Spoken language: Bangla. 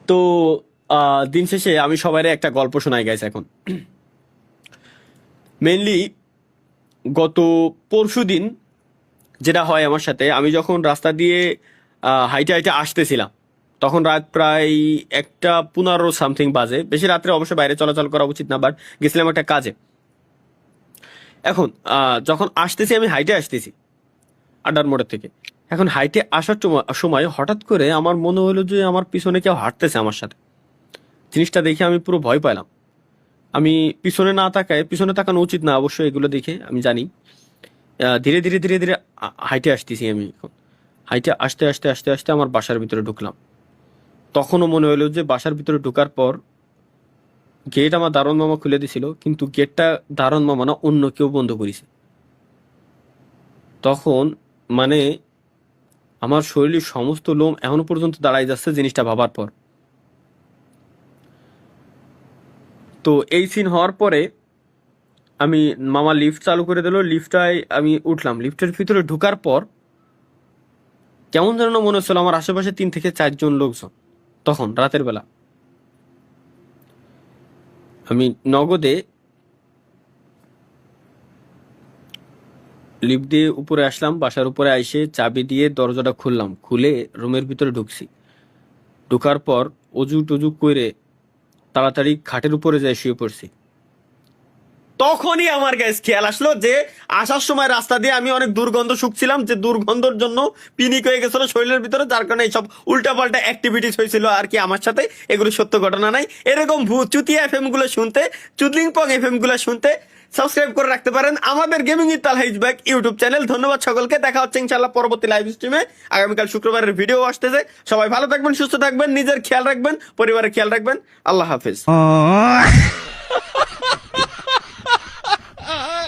তো দিন শেষে আমি সবারই একটা গল্প শোনাই গাইস এখন। মেইনলি গত পরশু দিন যেটা হয় আমার সাথে, আমি যখন রাস্তা দিয়ে হাইটে হাইটে আসতেছিলাম, তখন রাত প্রায় 1:15 সামথিং বাজে। বেশি রাত্রে অবশ্য বাইরে চলাচল করা উচিত না, বাট গেছিলাম একটা কাজে। এখন যখন আসতেছি, আমি হাইটে আসতেছি আড্ডার মোড়ের থেকে। এখন হাইটে আসার সময় হঠাৎ করে আমার মনে হলো যে আমার পিছনে কেউ হাঁটতেছে আমার সাথে। জিনিসটা দেখে আমি পুরো ভয় পেলাম। আমি পিছনে না তাকায়, পিছনে তাকানো উচিত না অবশ্যই, এগুলো দেখে আমি জানি। ধীরে ধীরে ধীরে ধীরে হাইটে আসতেছি আমি। এখন হাইটে আস্তে আস্তে আস্তে আস্তে আমার বাসার ভিতরে ঢুকলাম। তখনও মনে হলো যে বাসার ভিতরে ঢোকার পর গেট আমার দারোয়ান মামা খুলে দিছিল, কিন্তু গেটটা দারোয়ান মামা না, অন্য কেউ বন্ধ করেছে। তখন মানে আমার শরীরের সমস্ত লোম এখনো পর্যন্ত দাঁড়ায় যাচ্ছে জিনিসটা ভাবার পর। তো এই সিন হওয়ার পরে আমি, মামা লিফট চালু করে দিল, লিফটায় আমি উঠলাম। লিফটের ভিতরে ঢোকার পর কেমন যেন মনে হচ্ছিল আমার আশেপাশে 3 থেকে 4 জন লোকজন। তখন রাতের বেলা আমি নগদে লিফট দিয়ে উপরে আসলাম। বাসার উপরে আইসে চাবি দিয়ে দরজাটা খুললাম, খুলে রুমের ভিতরে ঢুকছি। ঢোকার পর অজু টজু করে তাড়াতাড়ি খাটের উপরে যাই শুয়ে পড়ছি। তখনই আমার গ্যাস খেয়াল আসলো যে আসার সময় রাস্তা দিয়ে আমি অনেক দুর্গন্ধ শুকছিলাম, যে দুর্গন্ধর জন্য পিনিক হয়ে গেছিল শরীরের ভিতরে, যার কারণে এইসব উল্টাপাল্টা অ্যাক্টিভিটিস হয়েছিল আর কি আমার সাথে। এগুলো সত্য ঘটনা নাই। এরকম চুতিয়া এফএম গুলো শুনতে, চুদলিং পং এফএম গুলো শুনতে সাবস্ক্রাইব করে রাখতে পারেন আমাদের gaming with Talha is back YouTube channel. ধন্যবাদ সকলকে। দেখা হচ্ছে ইনশাআল্লাহ পরবর্তী লাইভ স্ট্রিমে। আগামীকাল শুক্রবারের ভিডিও আসতেছে। সবাই ভালো থাকবেন, সুস্থ থাকবেন, নিজের খেয়াল রাখবেন, পরিবারের খেয়াল রাখবেন। আল্লাহ হাফিজ।